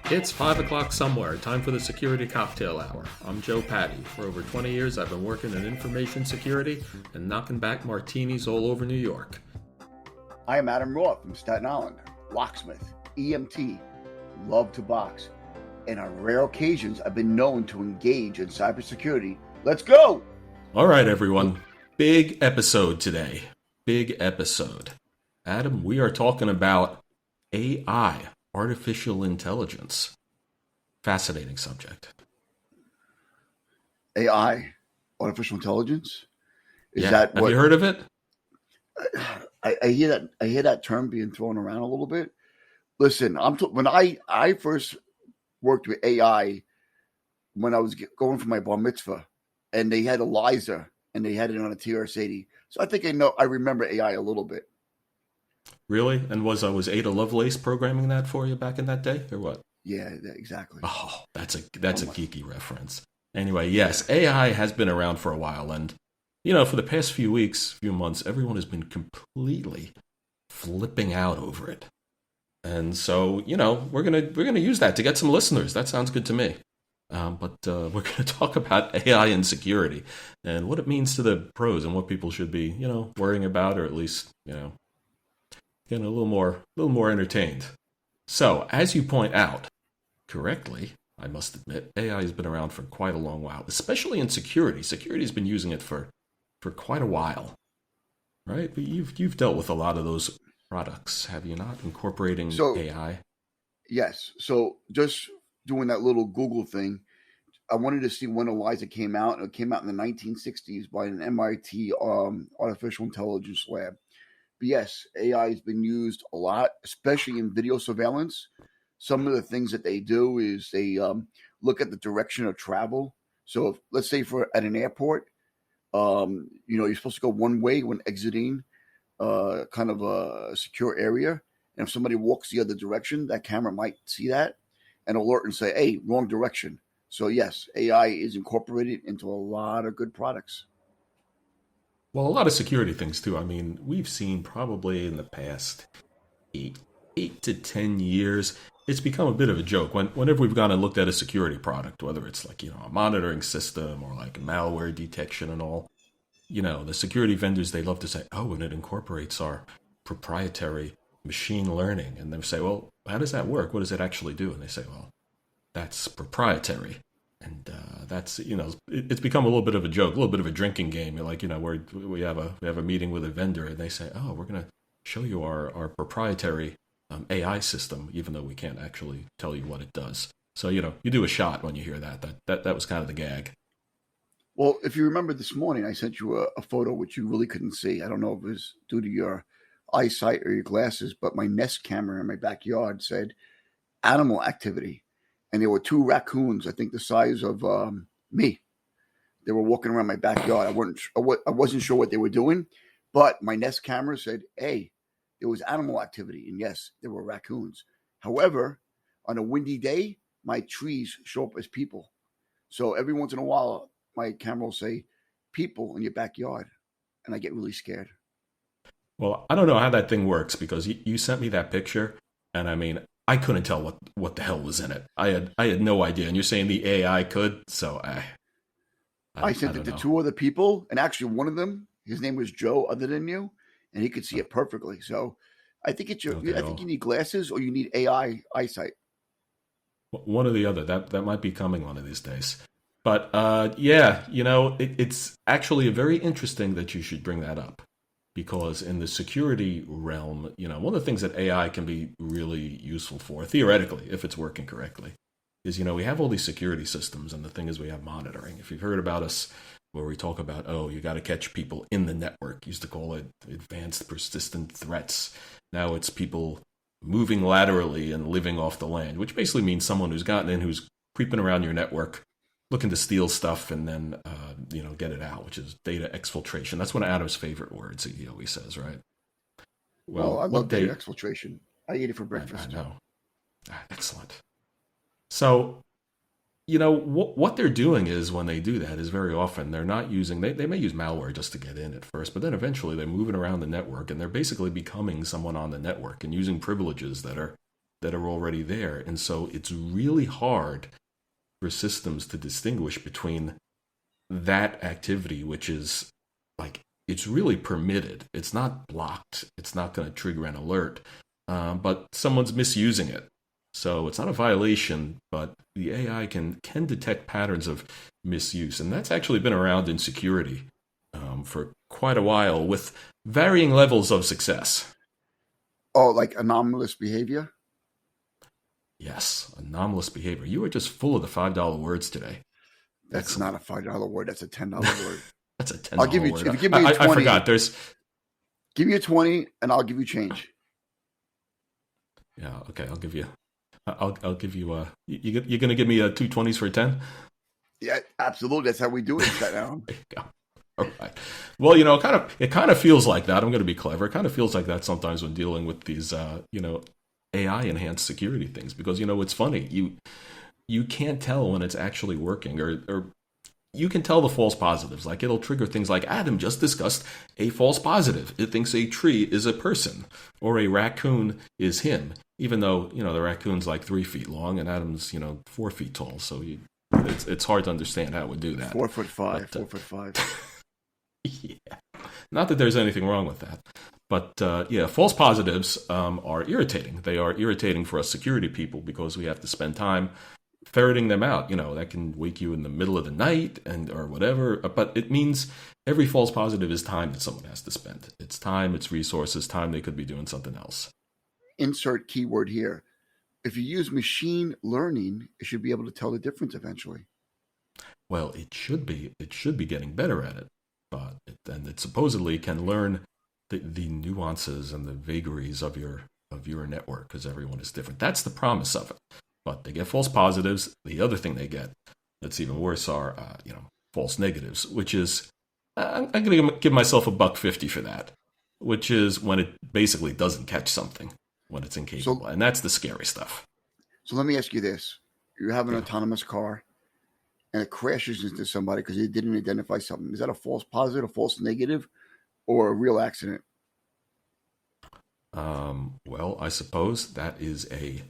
It's 5 o'clock somewhere, time for the Security Cocktail Hour. I'm Joe Patty. For over 20 years, I've been working in information security and knocking back martinis all over New York. I am Adam Roth from Staten Island, locksmith, EMT, love to box, and on rare occasions, I've been known to engage in cybersecurity. Let's go! All right, everyone. Big episode today. Big episode. Adam, we are talking about AI, artificial intelligence. Fascinating subject. AI, artificial intelligence? Have you heard of it? I hear that. I hear that term being thrown around a little bit. Listen, when I first worked with AI when I was going for my bar mitzvah, and they had ELIZA and they had it on a TRS-80. So I think I remember AI a little bit. Really? And was Ada Lovelace programming that for you back in that day, or what? Yeah, exactly. Oh, that's a geeky reference. Anyway, yes, AI has been around for a while, and for the past few months, everyone has been completely flipping out over it. And so, we're gonna use that to get some listeners. That sounds good to me. But we're going to talk about AI and security and what it means to the pros and what people should be, worrying about, or at least, getting a little more entertained. So, as you point out correctly, I must admit, AI has been around for quite a long while, especially in security. Security has been using it for quite a while, right? But you've dealt with a lot of those products, have you not? Incorporating AI. Yes. So just doing that little Google thing, I wanted to see when ELIZA came out, and it came out in the 1960s by an MIT artificial intelligence lab. But yes, AI has been used a lot, especially in video surveillance. Some of the things that they do is they look at the direction of travel. So let's say at an airport, you're supposed to go one way when exiting kind of a secure area. And if somebody walks the other direction, that camera might see that and alert and say, hey, wrong direction. So yes, AI is incorporated into a lot of good products. Well, a lot of security things too. I mean, we've seen probably in the past eight to 10 years, it's become a bit of a joke. Whenever we've gone and looked at a security product, whether it's like, a monitoring system or like malware detection and all, the security vendors, they love to say, oh, and it incorporates our proprietary machine learning. And they say, well, how does that work? What does it actually do? And they say, well, that's proprietary. And that's, it's become a little bit of a joke, a little bit of a drinking game. Like, where we have a meeting with a vendor and they say, oh, we're going to show you our proprietary AI system, even though we can't actually tell you what it does. So, you do a shot when you hear that. That was kind of the gag. Well, if you remember this morning, I sent you a photo which you really couldn't see. I don't know if it was due to your eyesight or your glasses, but my Nest camera in my backyard said animal activity. And there were two raccoons, I think the size of me. They were walking around my backyard. I wasn't sure what they were doing, but my Nest camera said, hey, there was animal activity. And yes, there were raccoons. However, on a windy day, my trees show up as people. So every once in a while, my camera will say, people in your backyard. And I get really scared. Well, I don't know how that thing works because you sent me that picture. And I mean, I couldn't tell what the hell was in it. I had no idea. And you're saying the AI could? So I sent it to two other people. And actually one of them, his name was Joe, other than you. And he could see it perfectly. So I think I think you need glasses or you need AI eyesight. One or the other. That might be coming one of these days. But it's actually very interesting that you should bring that up. Because in the security realm, one of the things that AI can be really useful for, theoretically, if it's working correctly, is, we have all these security systems, and the thing is we have monitoring. If you've heard about us, where we talk about, oh, you got to catch people in the network, used to call it advanced persistent threats. Now it's people moving laterally and living off the land, which basically means someone who's gotten in, who's creeping around your network, looking to steal stuff and then, get it out, which is data exfiltration. That's one of Adam's favorite words, he always says, right? Well, I love data exfiltration. I eat it for breakfast. I know. Excellent. So what they're doing is when they do that is very often they're not using, they may use malware just to get in at first, but then eventually they're moving around the network and they're basically becoming someone on the network and using privileges that are already there. And so it's really hard for systems to distinguish between that activity, which is like, it's really permitted. It's not blocked. It's not going to trigger an alert, but someone's misusing it. So it's not a violation, but the AI can detect patterns of misuse, and that's actually been around in security for quite a while, with varying levels of success. Oh, like anomalous behavior? Yes, anomalous behavior. You are just full of the $5 words today. That's Excellent. not a $5 word. That's a $10 word. That's a $10 I'll give you, word. if you give me a 20, I forgot. give me a 20 and I'll give you change. Yeah. Okay. I'll give you. I'll give you. You're gonna give me 2 20s for a 10? Yeah, absolutely. That's how we do it. There you go. All right. Well, it kind of feels like that. I'm going to be clever. It kind of feels like that sometimes when dealing with these, AI enhanced security things, because it's funny. You can't tell when it's actually working, or you can tell the false positives. Like, it'll trigger things like, Adam just discussed a false positive. It thinks a tree is a person or a raccoon is him, even though, the raccoon's like 3 feet long and Adam's, 4 feet tall. So it's hard to understand how it would do that. 4'5", But, 4'5". yeah. Not that there's anything wrong with that. But false positives are irritating. They are irritating for us security people because we have to spend time ferreting them out. That can wake you in the middle of the night or whatever. But it means every false positive is time that someone has to spend. It's time, it's resources, time they could be doing something else. Insert keyword here. If you use machine learning, it should be able to tell the difference eventually. Well, it should be. It should be getting better at it. But it supposedly can learn the nuances and the vagaries of your network, because everyone is different. That's the promise of it. But they get false positives. The other thing they get that's even worse are false negatives, which is I'm going to give myself $1.50 for that, which is when it basically doesn't catch something, when it's incapable, and that's the scary stuff. So let me ask you this: you have an autonomous car, and it crashes into somebody because it didn't identify something. Is that a false positive, a false negative, or a real accident? Well, I suppose that is a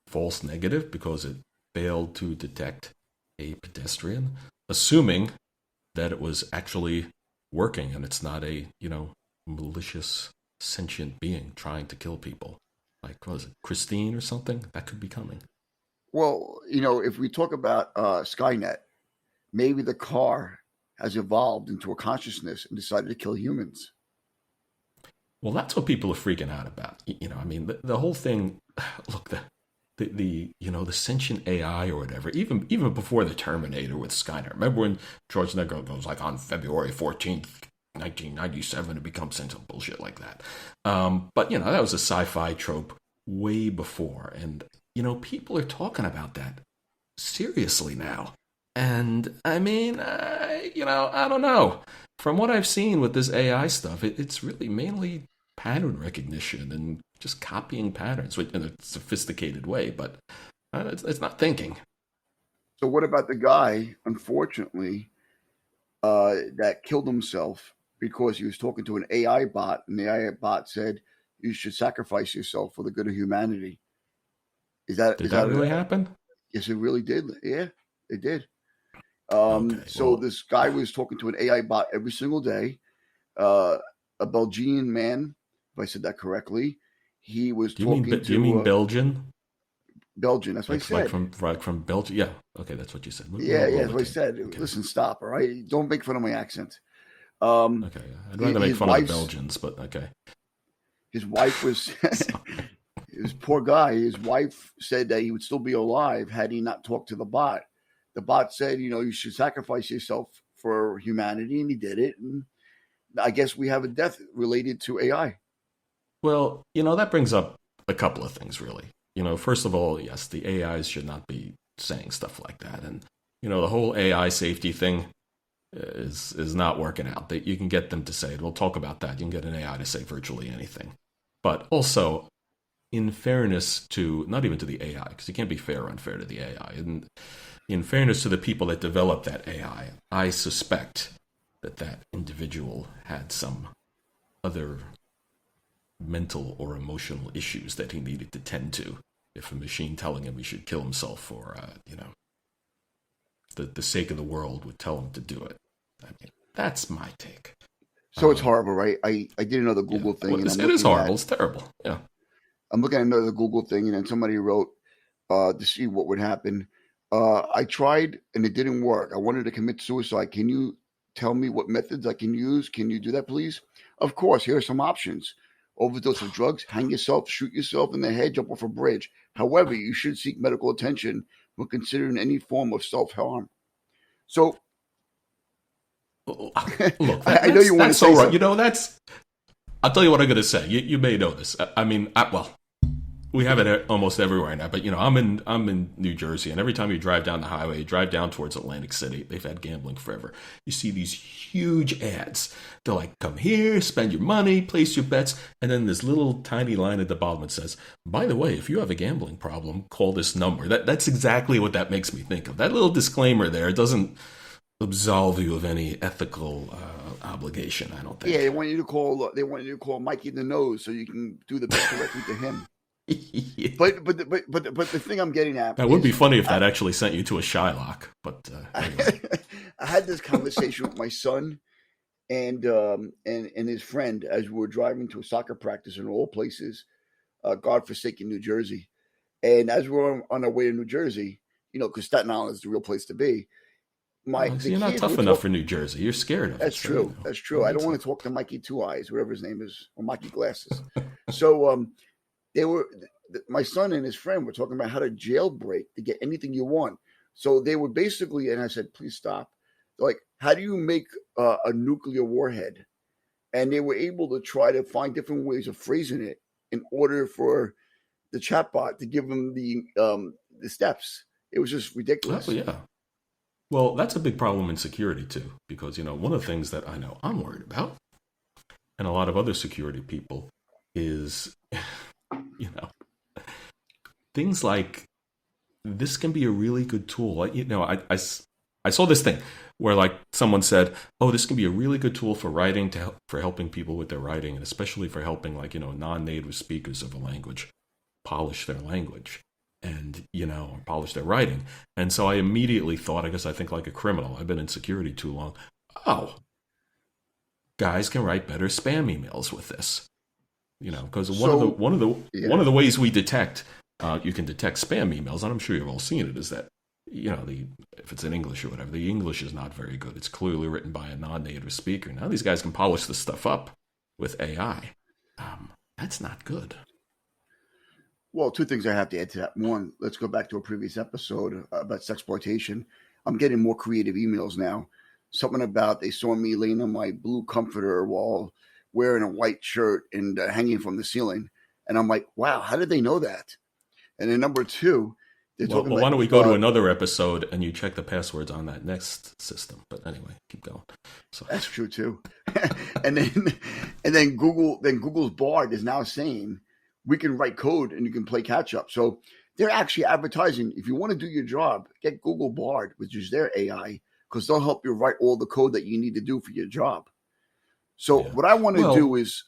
false negative because it failed to detect a pedestrian, assuming that it was actually working and it's not a, malicious sentient being trying to kill people. Like, what was it, Christine or something? That could be coming. Well, if we talk about Skynet, maybe the car has evolved into a consciousness and decided to kill humans. Well, that's what people are freaking out about. The whole thing. Look, the sentient AI or whatever. Even before the Terminator with Skynet. Remember when George Negro goes like on February 14th, 1997 to become sentient, bullshit like that. But that was a sci-fi trope way before, and people are talking about that seriously now. And I mean, I don't know. From what I've seen with this AI stuff, it's really mainly pattern recognition and just copying patterns in a sophisticated way, but it's not thinking. So what about the guy, unfortunately, that killed himself because he was talking to an AI bot, and the AI bot said, you should sacrifice yourself for the good of humanity? Did that really happen? Yes, it really did. Yeah, it did. Okay, so this guy was talking to an AI bot every single day. A Belgian man, if I said that correctly, he was talking to. Do you mean Belgian? Belgian. That's what I said. From Belgium. Yeah. Okay, that's what you said. Yeah, that's what I said. Okay. Listen, stop. All right, don't make fun of my accent. Okay, I'd rather make fun of the Belgians, but okay. His wife was. This poor guy. His wife said that he would still be alive had he not talked to the bot. The bot said, you should sacrifice yourself for humanity, and he did it. And I guess we have a death related to AI. Well, that brings up a couple of things, really. First of all, yes, the AIs should not be saying stuff like that. And, the whole AI safety thing is not working out. You can get them to say it. We'll talk about that. You can get an AI to say virtually anything. But also, in fairness to, not even to the AI, because you can't be fair or unfair to the AI. And in fairness to the people that developed that AI, I suspect that that individual had some other mental or emotional issues that he needed to tend to. If a machine telling him he should kill himself for, the sake of the world would tell him to do it. I mean, that's my take. So it's horrible, right? I did another Google thing, Well, and it is horrible. It's terrible. Yeah. I'm looking at another Google thing, and then somebody wrote to see what would happen. I tried, and it didn't work. I wanted to commit suicide. Can you tell me what methods I can use? Can you do that, please? Of course. Here are some options: overdose of drugs, hang yourself, shoot yourself in the head, jump off a bridge. However, you should seek medical attention when considering any form of self-harm. So, Look, I know you want to say so right. something. You know, that's. I'll tell you what I'm going to say. You may know this. I mean, we have it almost everywhere now. But I'm in New Jersey, and every time you drive down the highway, you drive down towards Atlantic City. They've had gambling forever. You see these huge ads. They're like, "Come here, spend your money, place your bets," and then this little tiny line at the bottom that says, "By the way, if you have a gambling problem, call this number." That's exactly what that makes me think of. That little disclaimer there doesn't absolve you of any ethical obligation. I don't think. Yeah, they want you to call. They want you to call Mikey the Nose so you can do the bet directly to him. Yeah. But the thing I'm getting at. That would be funny if that actually sent you to a Shylock. But anyway. I had this conversation with my son and his friend as we were driving to a soccer practice in all places, godforsaken New Jersey. And as we were on our way to New Jersey, because Staten Island is the real place to be. You're not tough enough for New Jersey. You're scared of it. That's true. That's true. I don't want to talk to Mikey Two Eyes, whatever his name is, or Mikey Glasses. So my son and his friend were talking about how to jailbreak to get anything you want. So they were basically, and I said, please stop. They're like, how do you make a nuclear warhead? And they were able to try to find different ways of phrasing it in order for the chatbot to give them the steps. It was just ridiculous. Oh, yeah. Well, that's a big problem in security, too, because, one of the things that I know I'm worried about, and a lot of other security people, is, things like this can be a really good tool. I saw this thing where, like, someone said, oh, this can be a really good tool for writing, for helping people with their writing, and especially for helping, like, non-native speakers of a language polish their language. And, polish their writing. And so I immediately thought, I think like a criminal. I've been in security too long. Oh, guys can write better spam emails with this. Because one of the ways we detect, you can detect spam emails, and I'm sure you've all seen it, is that, if it's in English or whatever, the English is not very good. It's clearly written by a non-native speaker. Now these guys can polish this stuff up with AI. That's not good. Well, two things I have to add to that. One, let's go back to a previous episode about sexploitation. I'm getting more creative emails now. Something about they saw me laying on my blue comforter while wearing a white shirt and hanging from the ceiling. And I'm like, wow, how did they know that? And then number two, they're talking about... why don't we go to another episode and you check the passwords on that next system? But anyway, keep going. So. That's true, too. and then Google's Bard is now saying... we can write code and you can play catch up. So they're actually advertising. If you want to do your job, get Google Bard, which is their AI, because they'll help you write all the code that you need to do for your job. So what I want to do is...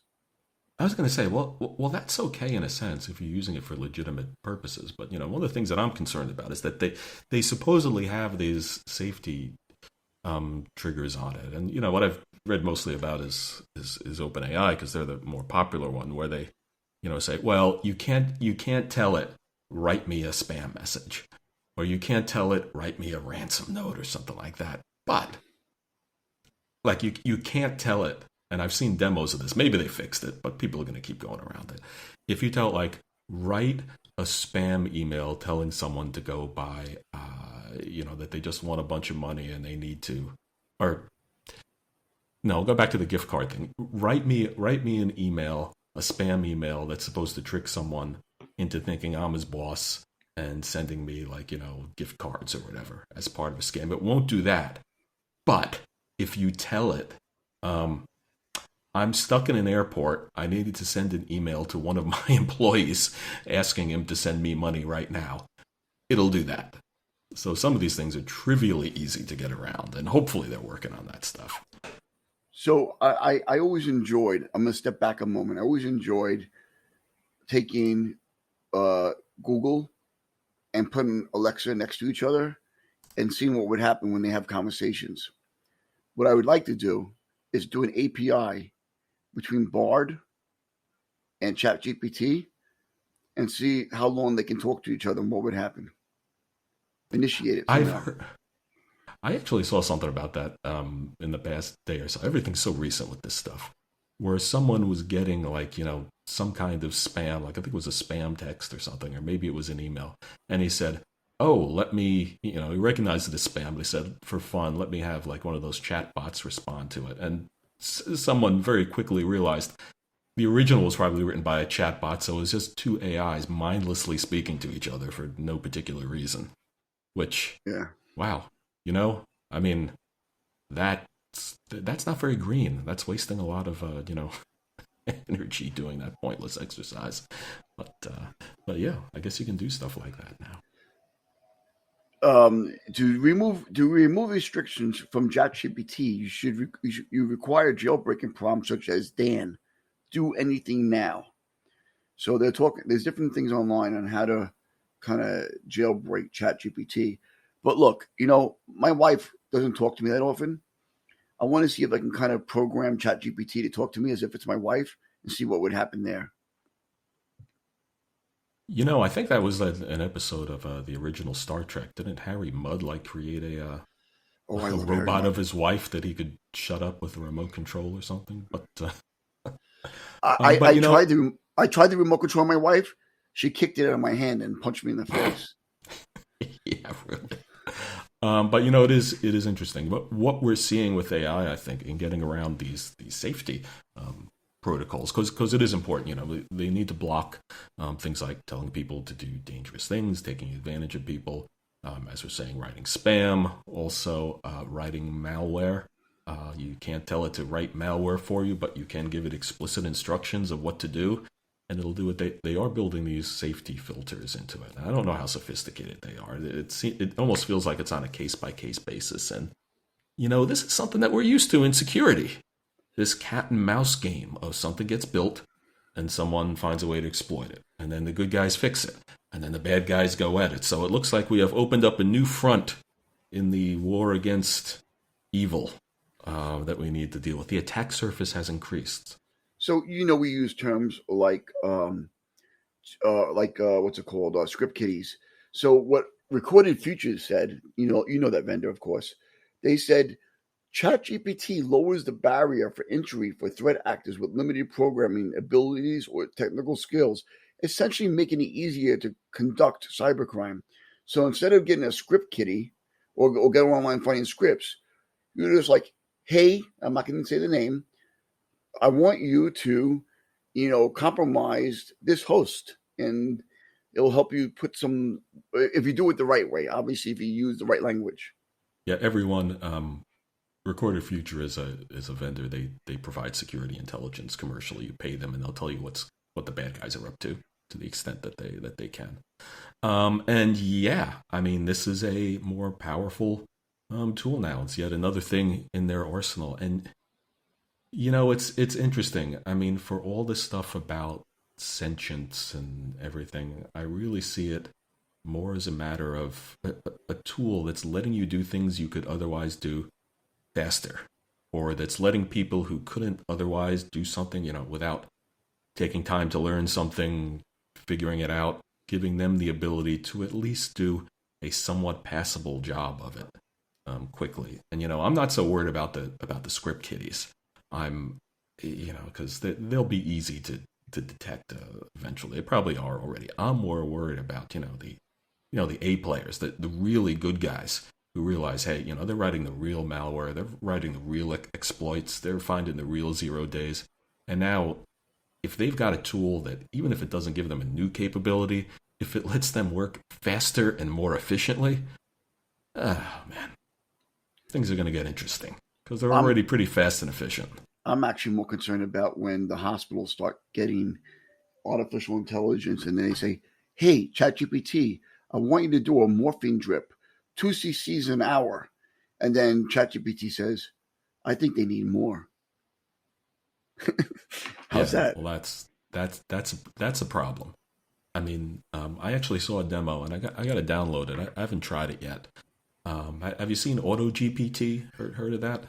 I was going to say, well, that's okay in a sense if you're using it for legitimate purposes. But, one of the things that I'm concerned about is that they supposedly have these safety triggers on it. And, what I've read mostly about is OpenAI, because they're the more popular one, where they say, well, you can't tell it, write me a spam message, or you can't tell it, write me a ransom note or something like that. But like you can't tell it, and I've seen demos of this. Maybe they fixed it, but people are going to keep going around it. If you tell it, like, write a spam email telling someone to go buy, that they just want a bunch of money and they need to, or no, go back to the gift card thing. Write me an email. A spam email that's supposed to trick someone into thinking I'm his boss and sending me, like, gift cards or whatever as part of a scam. It won't do that. But if you tell it, I'm stuck in an airport, I needed to send an email to one of my employees asking him to send me money right now, it'll do that. So some of these things are trivially easy to get around, and hopefully they're working on that stuff. So I always enjoyed, I'm going to step back a moment. I always enjoyed taking Google and putting Alexa next to each other and seeing what would happen when they have conversations. What I would like to do is do an API between Bard and ChatGPT and see how long they can talk to each other and what would happen. Initiate it somehow. I actually saw something about that in the past day or so. Everything's so recent with this stuff, where someone was getting like some kind of spam, like I think it was a spam text or something, or maybe it was an email, and he said, "Oh, let me," he recognized it as spam, but he said, "For fun, let me have like one of those chat bots respond to it." And someone very quickly realized the original was probably written by a chat bot, so it was just two AIs mindlessly speaking to each other for no particular reason. Which, Yeah. wow, I mean, that's not very green. That's wasting a lot of energy doing that pointless exercise. But yeah, I guess you can do stuff like that now. To remove restrictions from ChatGPT, you require jailbreaking prompts such as Dan, do anything now. So they're talking. There's different things online on how to kind of jailbreak ChatGPT. But look, my wife doesn't talk to me that often. I want to see if I can kind of program ChatGPT to talk to me as if it's my wife and see what would happen there. I think that was an episode of the original Star Trek. Didn't Harry Mudd create a Oh, I a love Harry robot Mudd. of his wife that he could shut up with a remote control or something? But I, but I tried to remote control my wife. She kicked it out of my hand and punched me in the face. yeah, really. But it is interesting. But what we're seeing with AI, I think, in getting around these safety protocols, because it is important. They need to block things like telling people to do dangerous things, taking advantage of people. As we're saying, writing spam, also writing malware. You can't tell it to write malware for you, but you can give it explicit instructions of what to do, and it'll do it. They are building these safety filters into it. I don't know how sophisticated they are. It almost feels like it's on a case-by-case basis. And, this is something that we're used to in security. This cat and mouse game of something gets built and someone finds a way to exploit it. And then the good guys fix it. And then the bad guys go at it. So it looks like we have opened up a new front in the war against evil that we need to deal with. The attack surface has increased. So we use terms like what's it called? Script kiddies. So what Recorded Futures said, that vendor, of course, they said ChatGPT lowers the barrier for entry for threat actors with limited programming abilities or technical skills, essentially making it easier to conduct cybercrime. So instead of getting a script kiddie or get online finding scripts, you're just like, hey, I'm not going to say the name. I want you to, compromise this host, and it'll help you put some. If you do it the right way, obviously, if you use the right language. Yeah, everyone. Recorded Future is a vendor. They provide security intelligence commercially. You pay them, and they'll tell you what the bad guys are up to the extent that they can. And yeah, I mean, this is a more powerful tool now. It's yet another thing in their arsenal, and it's interesting. I mean, for all this stuff about sentience and everything, I really see it more as a matter of a tool that's letting you do things you could otherwise do faster, or that's letting people who couldn't otherwise do something, without taking time to learn something, figuring it out, giving them the ability to at least do a somewhat passable job of it quickly. And I'm not so worried about the script kiddies. I'm, because they'll be easy to detect eventually. They probably are already. I'm more worried about the A players, the really good guys who realize, hey, they're writing the real malware, they're writing the real exploits, they're finding the real 0 days. And now, if they've got a tool that, even if it doesn't give them a new capability, if it lets them work faster and more efficiently, oh man, things are going to get interesting because they're already pretty fast and efficient. I'm actually more concerned about when the hospitals start getting artificial intelligence and then they say, hey, ChatGPT, I want you to do a morphine drip 2 cc's an hour. And then ChatGPT says, I think they need more. How's that? Well, that's a problem. I mean, I actually saw a demo, and I got to download it. I haven't tried it yet. Have you seen Auto GPT? Heard of that?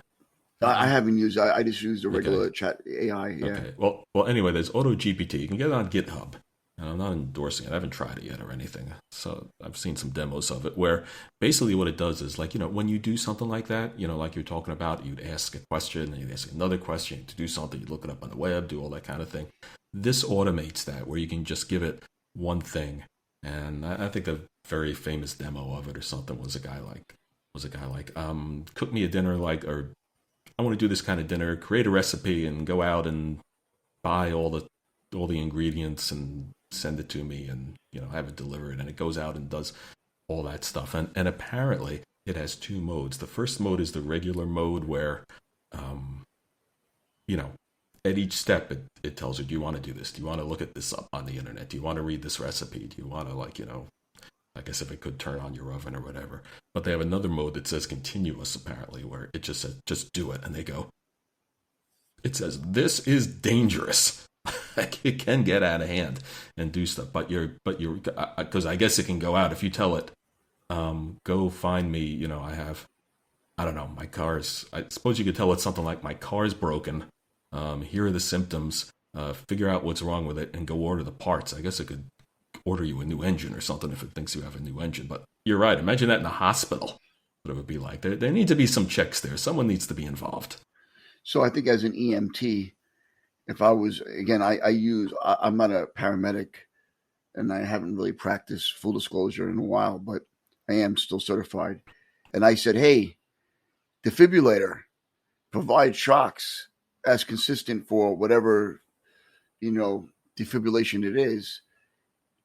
I haven't used. I just use the regular Okay. chat AI. Yeah. Okay. Well. Anyway, there's Auto GPT. You can get it on GitHub, and I'm not endorsing it. I haven't tried it yet or anything. So I've seen some demos of it where basically what it does is like when you do something like that, like you're talking about, you'd ask a question, and you'd ask another question to do something. You look it up on the web, do all that kind of thing. This automates that where you can just give it one thing, and I think a very famous demo of it or something was a guy like cook me a dinner like or I want to do this kind of dinner, create a recipe, and go out and buy all the ingredients and send it to me, and have it delivered. And it goes out and does all that stuff. And apparently, it has two modes. The first mode is the regular mode where, um, you know, at each step it tells you, do you want to do this? Do you want to look at this up on the internet? Do you want to read this recipe? Do you want to I guess if it could turn on your oven or whatever. But they have another mode that says continuous, apparently, where it just says, just do it. And it says, this is dangerous. Like, it can get out of hand and do stuff. Because I guess it can go out if you tell it, go find me, I don't know, I suppose you could tell it something like, my car's broken. Here are the symptoms. Figure out what's wrong with it and go order the parts. I guess it could order you a new engine or something if it thinks you have a new engine. But you're right. Imagine that in a hospital. What it would be like. There need to be some checks there. Someone needs to be involved. So I think as an EMT, if I was, again, I'm not a paramedic and I haven't really practiced, full disclosure, in a while, but I am still certified. And I said, hey, defibrillator, provide shocks as consistent for whatever, defibrillation it is.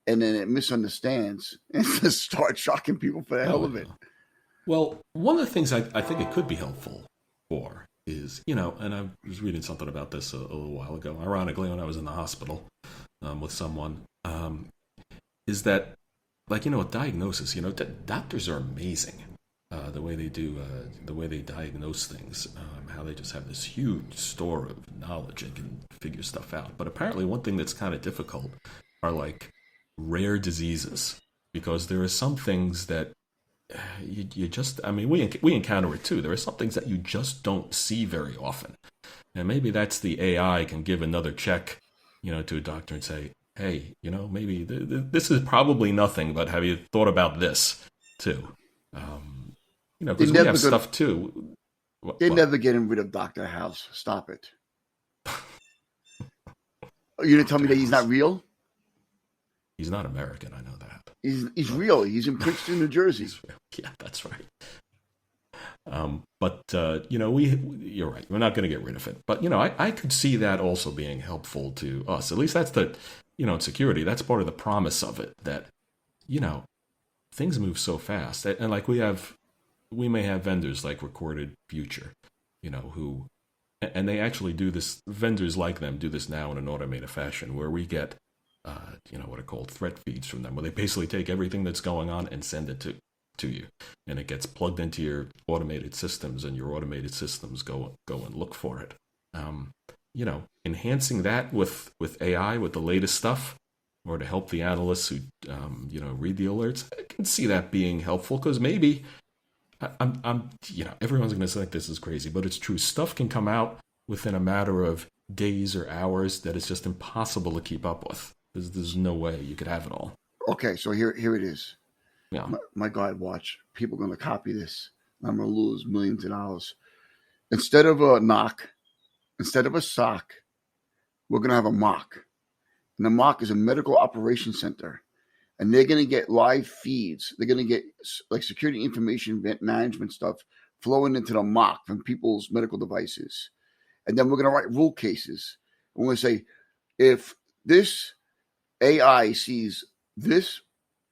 And then it misunderstands and just starts shocking people for the hell of it. Well, one of the things I think it could be helpful for is, and I was reading something about this a little while ago, ironically, when I was in the hospital with someone, is that, with diagnosis, doctors are amazing. The way they diagnose things, how they just have this huge store of knowledge and can figure stuff out. But apparently one thing that's kind of difficult are rare diseases, because there are some things that you just, we encounter it too. There are some things that you just don't see very often. And maybe that's the AI can give another check, to a doctor and say, hey, maybe this is probably nothing, but have you thought about this too? Because we have stuff too. They're never getting rid of Dr. House. Stop it. You didn't tell me that he's not real? He's not American, I know that. He's real. He's in Princeton, New Jersey. Yeah, that's right. You're right. We're not going to get rid of it. But, I could see that also being helpful to us. At least that's in security, that's part of the promise of it, that, things move so fast. And we may have vendors like Recorded Future, who, and they actually do this, vendors like them do this now in an automated fashion, where we get what are called threat feeds from them, where they basically take everything that's going on and send it to you, and it gets plugged into your automated systems, and your automated systems go and look for it. Enhancing that with AI, with the latest stuff, or to help the analysts who read the alerts, I can see that being helpful, because maybe I'm everyone's going to think this is crazy, but it's true. Stuff can come out within a matter of days or hours that it's just impossible to keep up with. There's no way you could have it all. Okay, so here it is. Yeah. My God, watch. People are going to copy this. I'm going to lose millions of dollars. Instead of a knock, instead of a SOC, we're going to have a MOC. And the MOC is a medical operations center. And they're going to get live feeds. They're going to get security information management stuff flowing into the MOC from people's medical devices. And then we're going to write rule cases. And we're going to say, if this AI sees this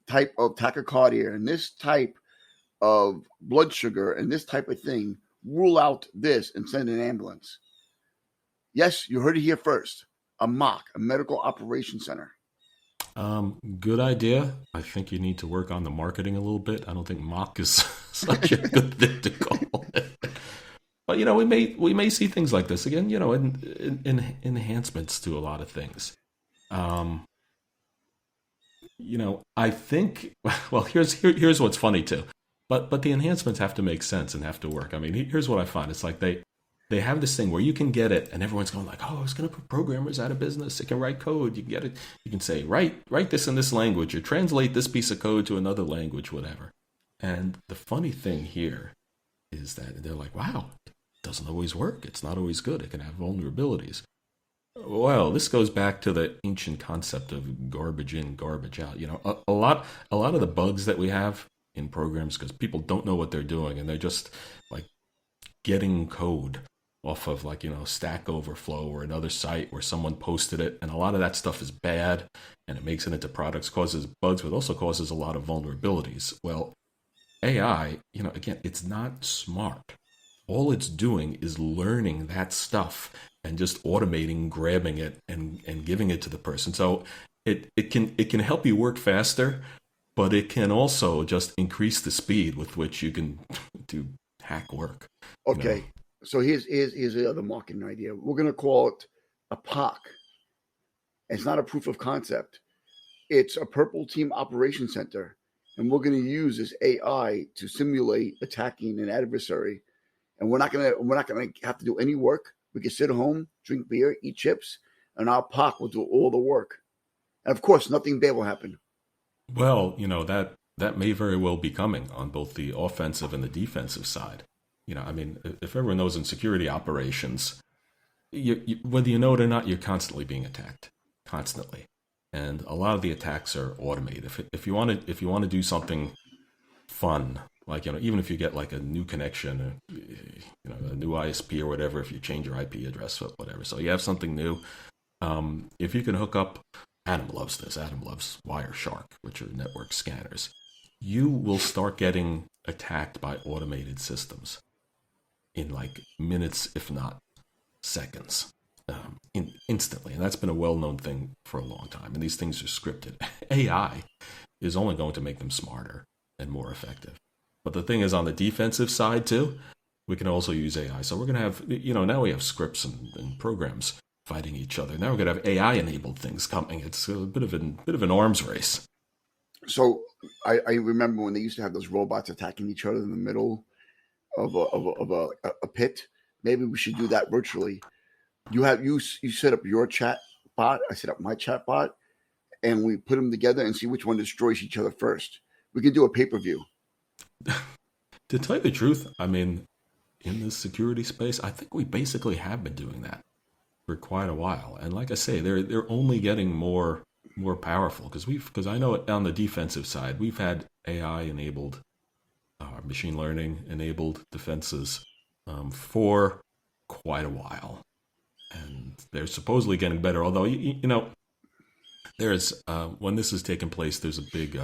type of tachycardia and this type of blood sugar and this type of thing, rule out this and send an ambulance. Yes, you heard it here first. A MOC, a medical operations center. Good idea. I think you need to work on the marketing a little bit. I don't think mock is such a good thing to call it. But we may see things like this again. In enhancements to a lot of things. Um, I think. Well, here's what's funny too. But the enhancements have to make sense and have to work. I mean, here's what I find. It's like they have this thing where you can get it, and everyone's going like, "Oh, it's going to put programmers out of business. They can write code. You can get it. You can say write this in this language, or translate this piece of code to another language, whatever." And the funny thing here is that they're like, "Wow, it doesn't always work. It's not always good. It can have vulnerabilities." Well, this goes back to the ancient concept of garbage in, garbage out. A lot of the bugs that we have in programs because people don't know what they're doing and they're just like getting code off of like Stack Overflow or another site where someone posted it, and a lot of that stuff is bad and it makes it into products, causes bugs, but also causes a lot of vulnerabilities. Well, AI, again, it's not smart. All it's doing is learning that stuff and just automating, grabbing it and giving it to the person. So it can help you work faster, but it can also just increase the speed with which you can do hack work. You know, Okay, so here's the other marketing idea. We're going to call it a POC. It's not a proof of concept. It's a Purple Team Operation Center, and we're going to use this AI to simulate attacking an adversary. And we're not gonna have to do any work. We can sit at home, drink beer, eat chips, and our POC will do all the work. And of course, nothing bad will happen. well, that may very well be coming on both the offensive and the defensive side. I mean, if everyone knows in security operations, whether you know it or not, you're constantly being attacked, constantly, and a lot of the attacks are automated. If you want to do something fun, like even if you get like a new connection, a new ISP or whatever, if you change your IP address or whatever, so you have something new. If you can hook up, Adam loves this. Adam loves Wireshark, which are network scanners. You will start getting attacked by automated systems in like minutes, if not seconds, instantly. And that's been a well known thing for a long time. And these things are scripted. AI is only going to make them smarter and more effective. But the thing is, on the defensive side, too, we can also use AI. So we're going to have, now we have scripts and programs fighting each other. Now we're going to have AI enabled things coming. It's a bit of an arms race. So I remember when they used to have those robots attacking each other in the middle of a pit. Maybe we should do that virtually. You set up your chat bot. I set up my chat bot, and we put them together and see which one destroys each other first. We can do a pay-per-view. To tell you the truth, I mean, in the security space, I think we basically have been doing that for quite a while. And like I say, they're only getting more powerful because I know on the defensive side we've had AI enabled, machine learning enabled defenses for quite a while, and they're supposedly getting better. Although there's when this is taking place, there's a big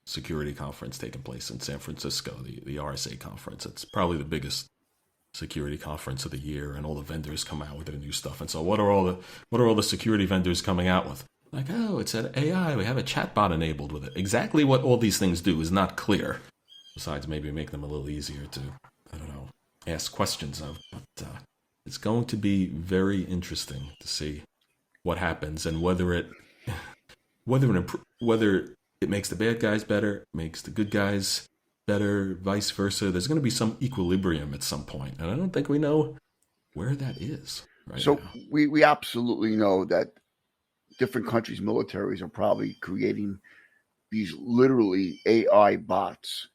security conference taking place in San Francisco, the RSA conference. It's probably the biggest security conference of the year, and all the vendors come out with their new stuff. And so, what are all the security vendors coming out with? Like, oh, it's an AI. We have a chatbot enabled with it. Exactly what all these things do is not clear. Besides, maybe make them a little easier to, I don't know, ask questions of. But it's going to be very interesting to see what happens and whether it makes the bad guys better, makes the good guys better, vice versa. There's going to be some equilibrium at some point, and I don't think we know where that is right So now. we absolutely know that different countries' militaries are probably creating these literally AI bots.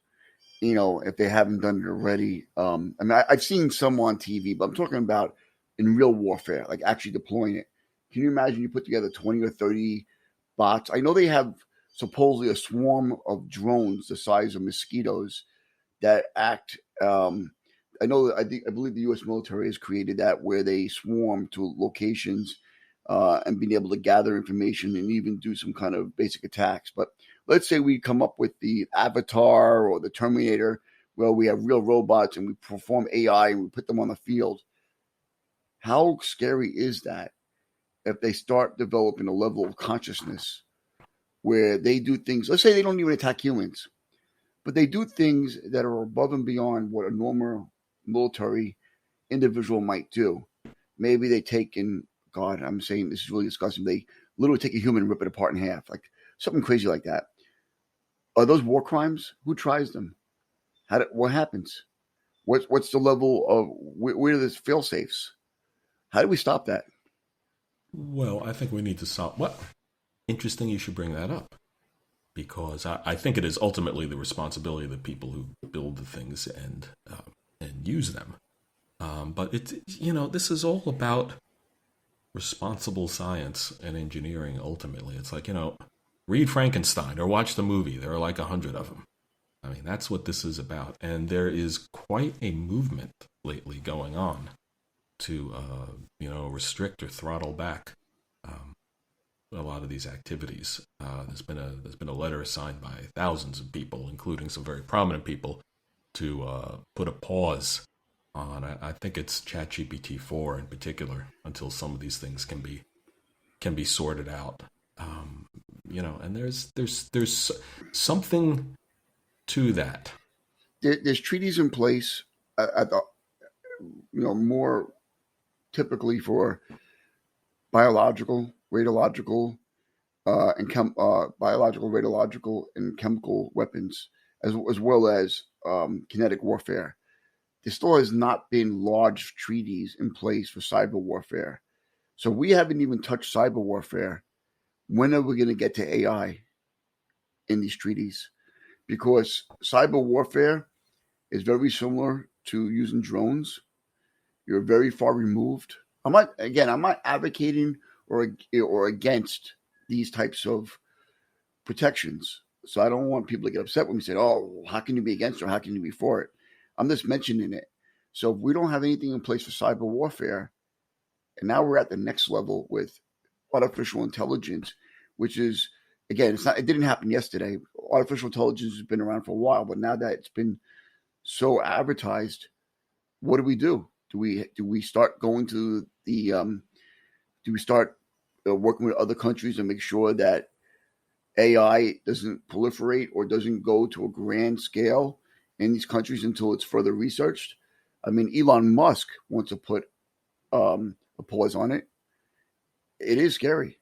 If they haven't done it already. I mean, I've seen some on TV, but I'm talking about in real warfare, like actually deploying it. Can you imagine you put together 20 or 30 bots? I know they have supposedly a swarm of drones the size of mosquitoes that act. I believe the U.S. military has created that where they swarm to locations and being able to gather information and even do some kind of basic attacks. But let's say we come up with the Avatar or the Terminator, where we have real robots and we perform AI and we put them on the field. How scary is that if they start developing a level of consciousness where they do things. Let's say they don't even attack humans, but they do things that are above and beyond what a normal military individual might do. Maybe they take in, God, I'm saying this is really disgusting. They literally take a human and rip it apart in half, like something crazy like that. Are those war crimes? Who tries them? What happens? What's the level of where are the fail safes? How do we stop that? Well, I think we need to solve. Well, interesting you should bring that up because I think it is ultimately the responsibility of the people who build the things and use them. But this is all about responsible science and engineering. Ultimately, it's like read Frankenstein or watch the movie. There are like 100 of them. I mean, that's what this is about, and there is quite a movement lately going on to restrict or throttle back a lot of these activities. There's been a letter signed by thousands of people, including some very prominent people, to put a pause on. I think it's ChatGPT 4 in particular until some of these things can be sorted out. And there's something to that. There's treaties in place. I thought, more typically for biological, radiological, biological, radiological, and chemical weapons, as well as kinetic warfare. There still has not been large treaties in place for cyber warfare. So we haven't even touched cyber warfare. When are we going to get to AI in these treaties? Because cyber warfare is very similar to using drones. You're very far removed. I'm not advocating or against these types of protections. So I don't want people to get upset when we say, "Oh, how can you be against or how can you be for it?" I'm just mentioning it. So if we don't have anything in place for cyber warfare, and now we're at the next level with artificial intelligence, which is, again, it didn't happen yesterday. Artificial intelligence has been around for a while, but now that it's been so advertised, what do we do? Do we start going to the do we start working with other countries and make sure that AI doesn't proliferate or doesn't go to a grand scale in these countries until it's further researched? I mean, Elon Musk wants to put a pause on it. It is scary.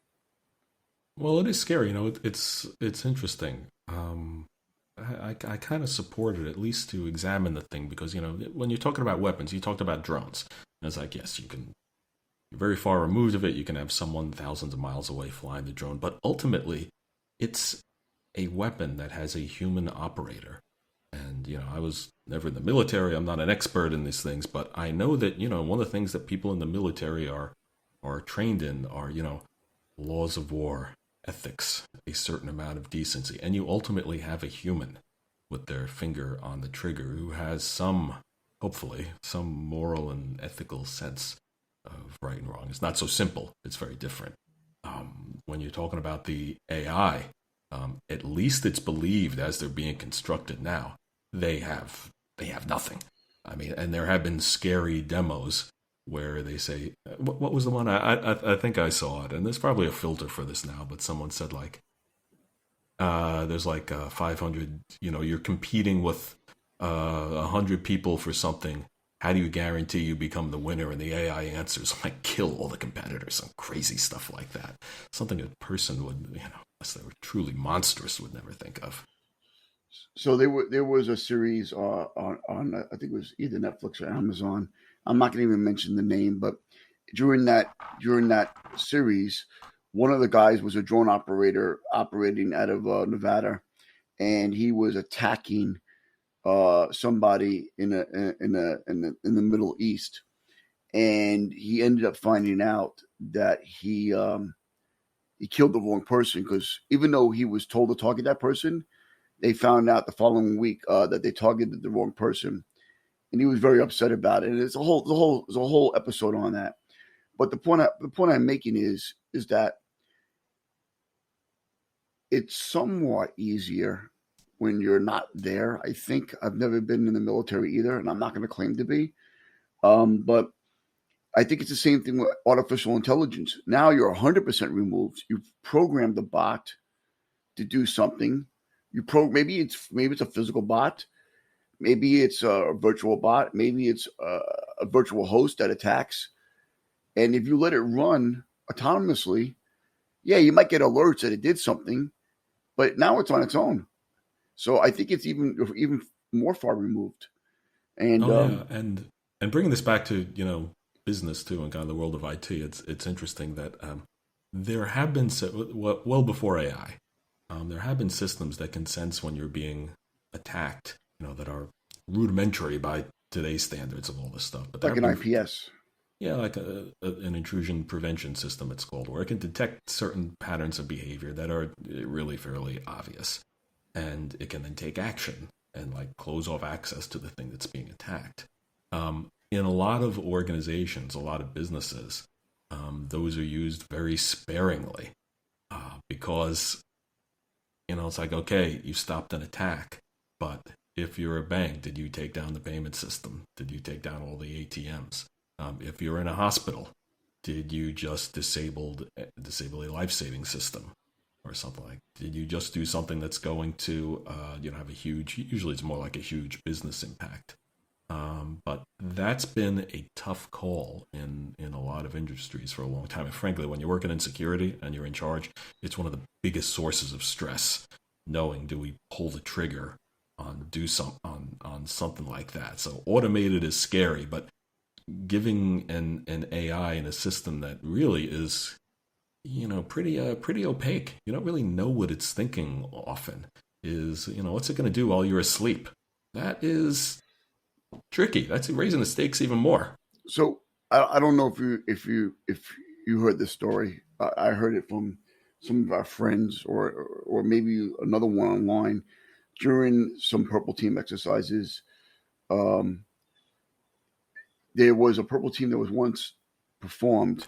Well, it is scary. It's interesting. I kind of support it, at least to examine the thing, because when you're talking about weapons, you talked about drones. And it's like, yes, you're very far removed of it. You can have someone thousands of miles away flying the drone, but ultimately, it's a weapon that has a human operator. And I was never in the military. I'm not an expert in these things, but I know that one of the things that people in the military are trained in are laws of war, ethics, a certain amount of decency, and you ultimately have a human with their finger on the trigger who has hopefully some moral and ethical sense of right and wrong. It's not so simple. It's very different. When you're talking about the AI, at least it's believed as they're being constructed now, they have nothing. I mean, and there have been scary demos where they say, what was the one? I think I saw it, and there's probably a filter for this now, but someone said there's 500, you're competing with 100 people for something. How do you guarantee you become the winner? And the AI answers, kill all the competitors. Some crazy stuff like that. Something a person would, unless they were truly monstrous, would never think of. So there was a series on I think it was either Netflix or Amazon. I'm not going to even mention the name, but during that series, one of the guys was a drone operator operating out of Nevada, and he was attacking somebody in the Middle East, and he ended up finding out that he killed the wrong person, because even though he was told to target that person, they found out the following week that they targeted the wrong person, and he was very upset about it. And there's a whole episode on that. But the point I'm making is that it's somewhat easier when you're not there. I think I've never been in the military either, and I'm not going to claim to be. But I think it's the same thing with artificial intelligence. Now you're 100% removed. You've programmed the bot to do something. Maybe it's a physical bot, maybe it's a virtual bot, maybe it's a virtual host that attacks. And if you let it run autonomously, yeah, you might get alerts that it did something, but now it's on its own. So I think it's even more far removed. And Oh yeah, and bringing this back to business too, and kind of the world of IT, it's interesting that there have been well before AI, there have been systems that can sense when you're being attacked, that are rudimentary by today's standards of all this stuff. But there like have an been, IPS. yeah, like an intrusion prevention system, it's called, where it can detect certain patterns of behavior that are really fairly obvious, and it can then take action and like close off access to the thing that's being attacked. In a lot of organizations, a lot of businesses, those are used very sparingly because it's like, okay, you stopped an attack, but if you're a bank, did you take down the payment system? Did you take down all the ATMs? If you're in a hospital, did you just disable a life-saving system or something like? Did you just do something that's going to have a huge? Usually, it's more like a huge business impact. But that's been a tough call in a lot of industries for a long time. And frankly, when you're working in security and you're in charge, it's one of the biggest sources of stress. Knowing, do we pull the trigger on on something like that? So automated is scary, but giving an AI in a system that really is pretty opaque. You don't really know what it's thinking often. Is what's it going to do while you're asleep? That is tricky. That's raising the stakes even more. So I don't know if you heard this story. I heard it from some of our friends or maybe another one online during some Purple Team exercises. There was a Purple Team that was once performed.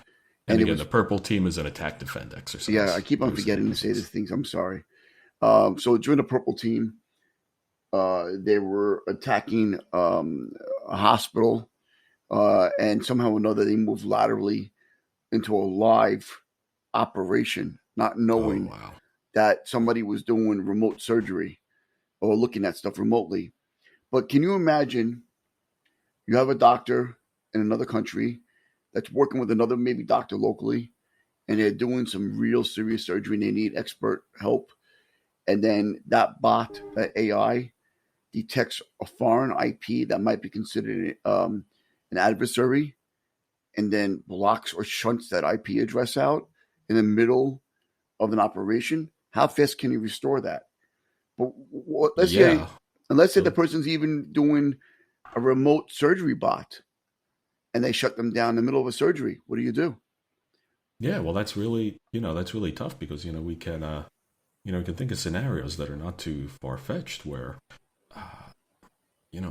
And again, the Purple Team is an attack defend exercise. Yeah, I keep on forgetting to say these things. I'm sorry. So during the Purple Team, they were attacking a hospital, and somehow or another they moved laterally into a live operation, not knowing that somebody was doing remote surgery or looking at stuff remotely. But can you imagine you have a doctor in another country that's working with another maybe doctor locally, and they're doing some real serious surgery and they need expert help. And then that bot, that AI, detects a foreign IP that might be considered an adversary, and then blocks or shunts that IP address out in the middle of an operation. How fast can you restore that? But let's say the person's even doing a remote surgery bot, and they shut them down in the middle of a surgery. What do you do? Yeah, well, that's really tough because we can we can think of scenarios that are not too far fetched where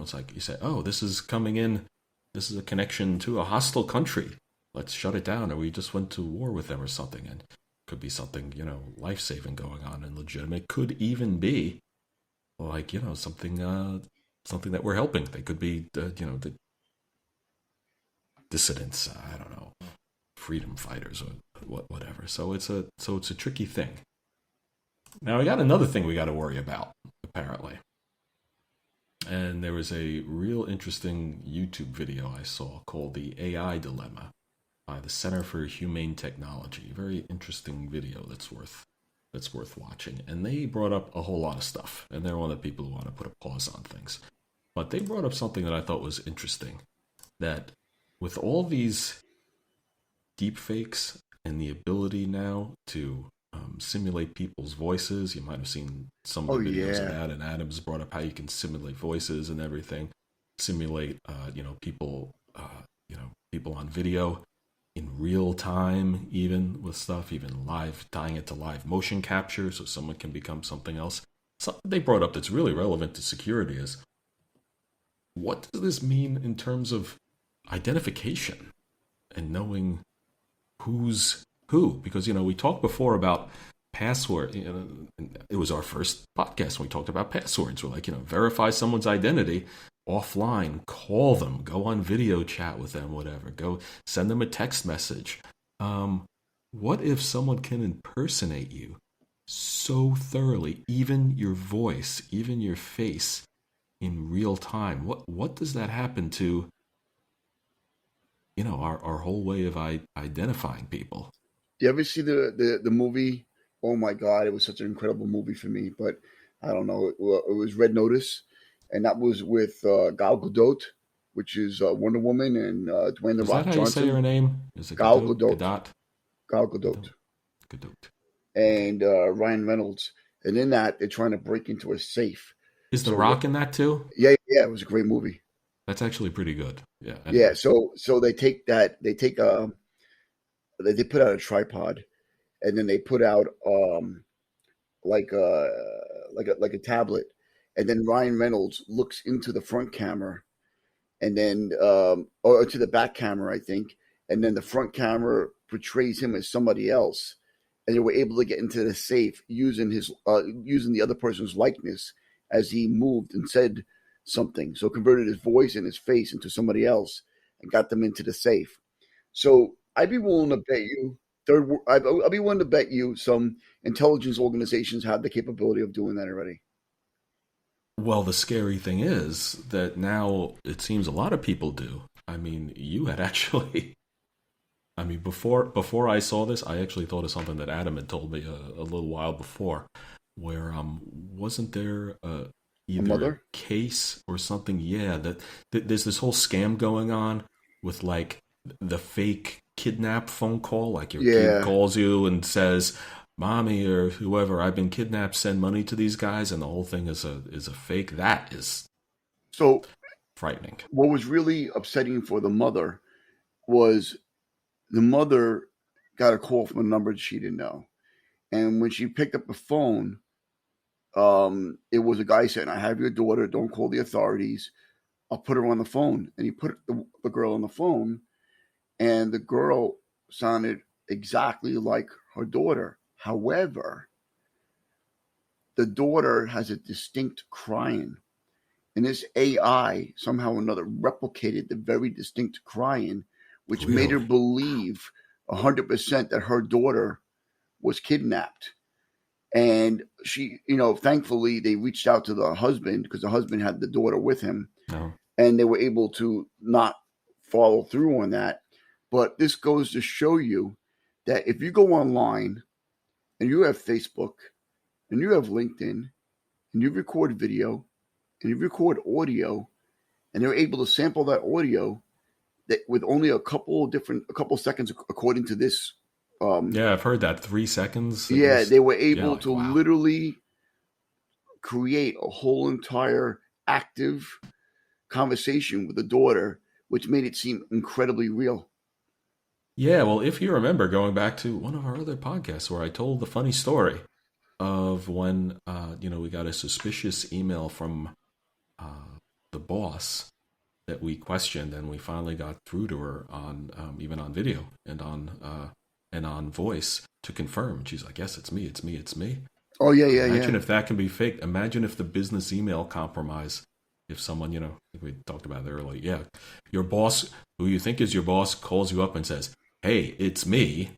it's like you say, oh, this is coming in, this is a connection to a hostile country. Let's shut it down, or we just went to war with them or something, and could be something life saving going on and legitimate. Could even be like something that we're helping. They could be the dissidents. I don't know, freedom fighters or whatever. So it's a tricky thing. Now we got another thing we got to worry about apparently. And there was a real interesting YouTube video I saw called The AI Dilemma by the Center for Humane Technology. Very interesting video that's worth watching. And they brought up a whole lot of stuff. And they're one of the people who want to put a pause on things. But they brought up something that I thought was interesting. That with all these deep fakes and the ability now to simulate people's voices. You might have seen some of the videos of that, and Adams brought up how you can simulate voices and everything, simulate people people on video in real time, even with stuff, even live, tying it to live motion capture so someone can become something else. Something they brought up that's really relevant to security is, what does this mean in terms of identification and knowing who's who? Because we talked before about password. It was our first podcast when we talked about passwords. We're like, verify someone's identity offline, call them, go on video chat with them, whatever. Go send them a text message. What if someone can impersonate you so thoroughly, even your voice, even your face in real time. What does that happen to, our whole way of identifying people? You ever see the movie? Oh my God, it was such an incredible movie for me. But I don't know. It was Red Notice, and that was with Gal Gadot, which is Wonder Woman, and Dwayne the Is that Rock how you say Johnson. her name? Is it Gal Gadot? Gadot, Gadot? Gal Gadot, Gadot? Gadot. Okay. and Ryan Reynolds. And in that, they're trying to break into a safe. Is The So Rock in that too? yeah, yeah, it was a great movie. That's actually pretty good. Yeah. Yeah, Anyway. so they take that, they put out a tripod, and then they put out like a tablet, and then Ryan Reynolds looks into the front camera, and then or to the back camera, I think, and then the front camera portrays him as somebody else, and they were able to get into the safe using the other person's likeness as he moved and said something. So converted his voice and his face into somebody else and got them into the safe. So I'd be willing to bet you I'd be willing to bet you some intelligence organizations have the capability of doing that already. Well, the scary thing is that now it seems a lot of people do. I mean, you had actually. I mean, before I saw this, I actually thought of something that Adam had told me a little while before, where wasn't there A either a mother? case or something? Yeah, that there's this whole scam going on with like the fake kidnap phone call, like your kid Yeah. calls you and says, "Mommy or whoever, I've been kidnapped. Send money to these guys," and the whole thing is a fake. That is So frightening. what was really upsetting for the mother was the mother got a call from a number she didn't know. And when she picked up the phone, it was a guy saying, "I have your daughter. Don't call the authorities. I'll put her on the phone." And he put the girl on the phone, and the girl sounded exactly like her daughter. However, the daughter has a distinct crying. And this AI somehow or another replicated the very distinct crying, which made her Really? believe 100% that her daughter was kidnapped. And she, thankfully they reached out to the husband because the husband had the daughter with him, No. and they were able to not follow through on that. But this goes to show you that if you go online and you have Facebook and you have LinkedIn and you record video and you record audio and they're able to sample that audio that with only a couple seconds according to this Yeah, I've heard that 3 seconds at yeah, least. they were Yeah, able like to wow. literally create a whole entire active conversation with the daughter, which made it seem incredibly real. Yeah, well, if you remember going back to one of our other podcasts where I told the funny story of when we got a suspicious email from the boss that we questioned, and we finally got through to her on even on video and on voice to confirm. And she's like, "Yes, it's me, it's me, it's me." Oh yeah, yeah, Imagine yeah. if that can be faked. Imagine if the business email compromise, if someone, like we talked about it earlier, yeah, your boss, who you think is your boss, calls you up and says, "Hey, it's me.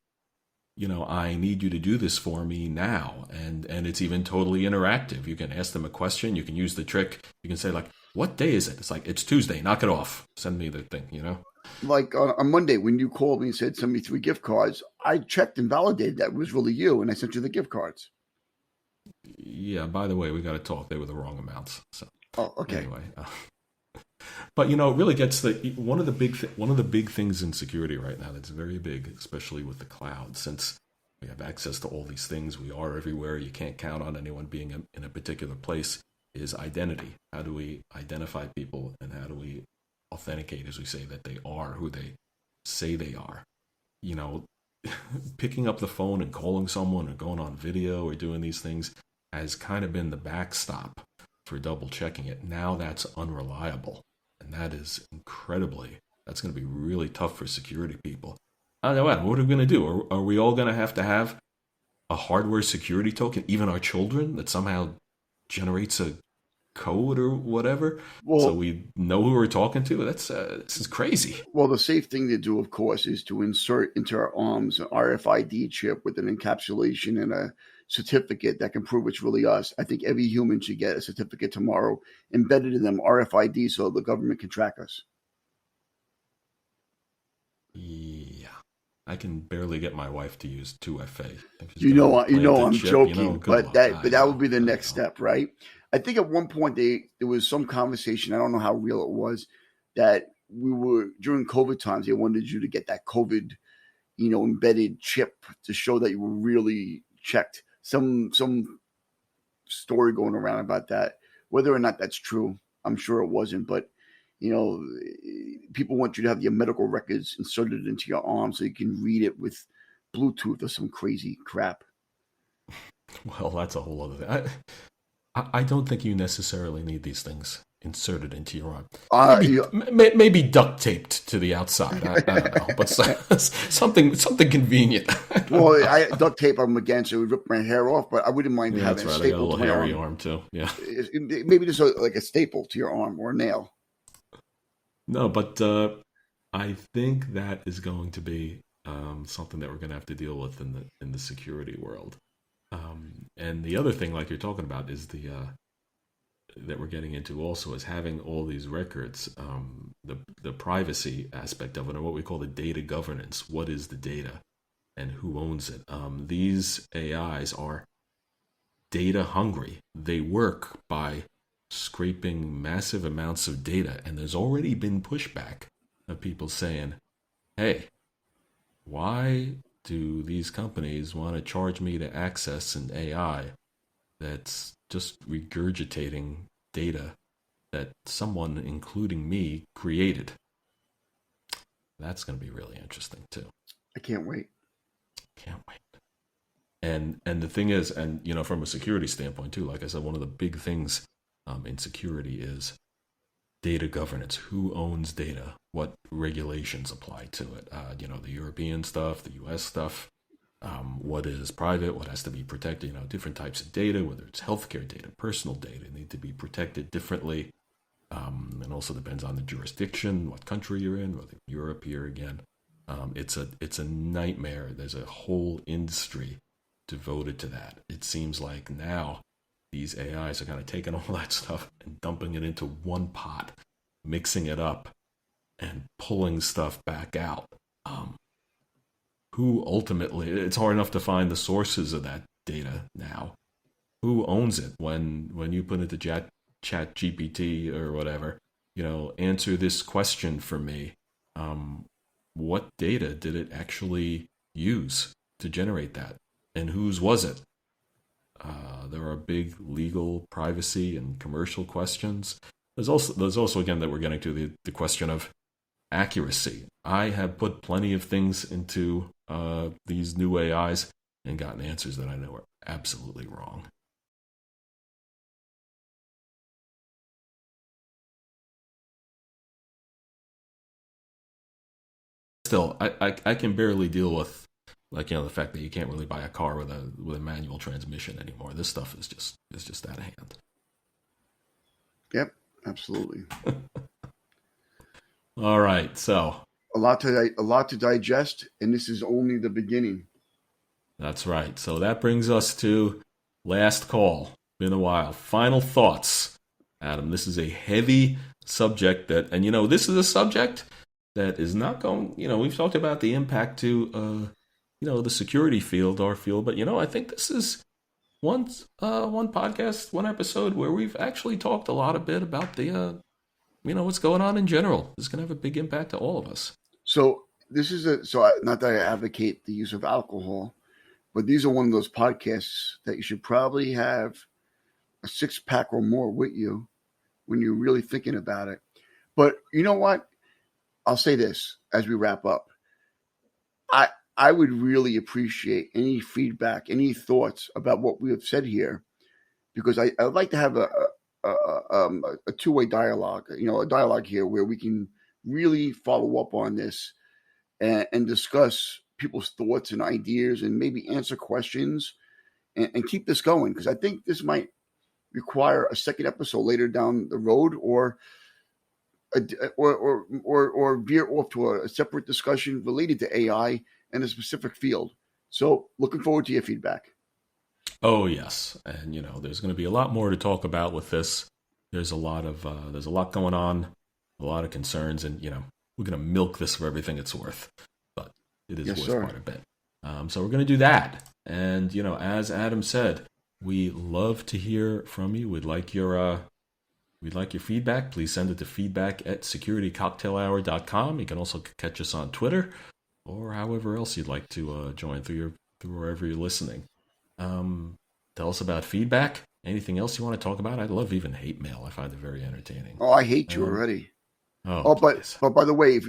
I need you to do this for me now." And it's even totally interactive. You can ask them a question. You can use the trick. You can say like, "What day is it?" It's like, "It's Tuesday. Knock it off. Send me the thing." Like on Monday when you called me and said send me 3 gift cards, I checked and validated that it was really you, and I sent you the gift cards. Yeah. By the way, we got to talk. They were the wrong amounts. So Oh, okay. anyway, but it really gets one of the big things in security right now that's very big, especially with the cloud, since we have access to all these things. We are everywhere. You can't count on anyone being in a particular place. Is identity. How do we identify people, and how do we authenticate, as we say, that they are who they say they are? You know, Picking up the phone and calling someone or going on video or doing these things has kind of been the backstop for double checking it. Now that's unreliable. And that's going to be really tough for security people. I don't know what are we going to do? Are we all going to have a hardware security token, even our children, that somehow generates a code or whatever, so Well, we know who we're talking to? This is crazy. well, the safe thing to do, of course, is to insert into our arms an RFID chip with an encapsulation and a certificate that can prove it's really us. I think every human should get a certificate tomorrow embedded in them, RFID, so the government can track us. Yeah. I can barely get my wife to use 2FA. I'm joking, but luck. that would be the next step, right? I think at one point there was some conversation, I don't know how real it was, that we were during COVID times, they wanted you to get that COVID, embedded chip to show that you were really checked. Some story going around about that. Whether or not that's true, I'm sure it wasn't, but people want you to have your medical records inserted into your arm so you can read it with Bluetooth or some crazy crap. Well, that's a whole other thing. I don't think you necessarily need these things inserted into your arm. Maybe duct taped to the outside. I don't know, but something convenient. Well, I duct tape them against it would rip my hair off, but I wouldn't mind having a staple. I got a little hairy arm too. Yeah, maybe just like a staple to your arm or a nail. No, but I think that is going to be something that we're going to have to deal with in the security world. And the other thing, like you're talking about, is that we're getting into also is having all these records, the privacy aspect of it, and what we call the data governance. What is the data, and who owns it? These AIs are data hungry. They work by scraping massive amounts of data, and there's already been pushback of people saying, hey, why do these companies want to charge me to access an AI that's just regurgitating data that someone, including me, created? That's going to be really interesting too. I can't wait. And the thing is, and from a security standpoint too, like I said, one of the big things in security is data governance. Who owns data? What regulations apply to it? The European stuff, the US stuff. What is private? What has to be protected? Different types of data, whether it's healthcare data, personal data, need to be protected differently. And also depends on the jurisdiction, what country you're in, whether Europe here again. It's a nightmare. There's a whole industry devoted to that. It seems like now these AIs are kind of taking all that stuff and dumping it into one pot, mixing it up, and pulling stuff back out. Who ultimately, it's hard enough to find the sources of that data now. Who owns it? When you put into Chat GPT or whatever, answer this question for me. What data did it actually use to generate that? And whose was it? There are big legal, privacy, and commercial questions. There's also again that we're getting to the question of accuracy. I have put plenty of things into these new AIs and gotten answers that I know are absolutely wrong. Still, I can barely deal with the fact that you can't really buy a car with a manual transmission anymore. This stuff is just out of hand. Yep, absolutely. All right, so a lot to digest, and this is only the beginning. That's right. So that brings us to last call. Been a while. Final thoughts, Adam. This is a heavy subject and this is a subject that is not going. We've talked about the impact to the security field, our field, but I think this is one podcast, one episode where we've actually talked a bit about the what's going on in general. This is going to have a big impact to all of us. So this is not that I advocate the use of alcohol, but these are one of those podcasts that you should probably have a 6-pack or more with you when you're really thinking about it. But you know what? I'll say this as we wrap up. I would really appreciate any feedback, any thoughts about what we have said here, because I'd like to have a two-way dialogue, a dialogue here where we can really follow up on this and discuss people's thoughts and ideas and maybe answer questions and keep this going. Because I think this might require a second episode later down the road or veer off to a separate discussion related to AI and a specific field. So looking forward to your feedback. Oh yes, and there's going to be a lot more to talk about with this. There's a lot going on, a lot of concerns, and we're going to milk this for everything it's worth. But it is Yes, worth sir. quite a bit. So we're going to do that, and as Adam said, we love to hear from you. We'd like your feedback. Please send it to feedback@securitycocktailhour.com. You can also catch us on Twitter or however else you'd like to join through wherever you're listening. Tell us about feedback. Anything else you want to talk about? I love even hate mail. I find it very entertaining. Oh, I hate you already. Oh, But by the way,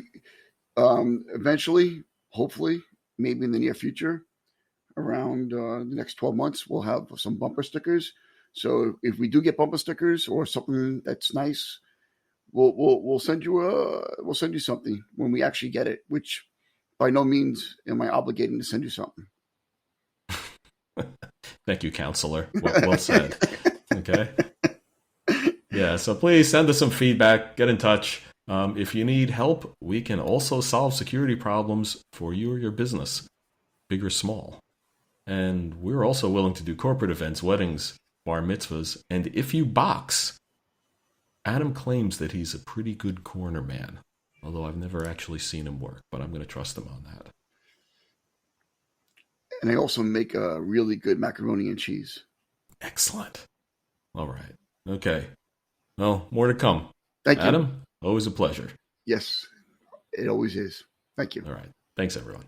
eventually, hopefully, maybe in the near future, around the next 12 months, we'll have some bumper stickers. So if we do get bumper stickers or something that's nice, we'll send you something when we actually get it. Which by no means am I obligating to send you something. Thank you, counselor. Well said. Okay. Yeah, so please send us some feedback. Get in touch. If you need help, we can also solve security problems for you or your business, big or small. And we're also willing to do corporate events, weddings, bar mitzvahs. And if you box, Adam claims that he's a pretty good corner man, although I've never actually seen him work, but I'm going to trust him on that. And I also make a really good macaroni and cheese. Excellent. All right. Okay. Well, more to come. Thank you. Adam, always a pleasure. Yes, it always is. Thank you. All right. Thanks, everyone.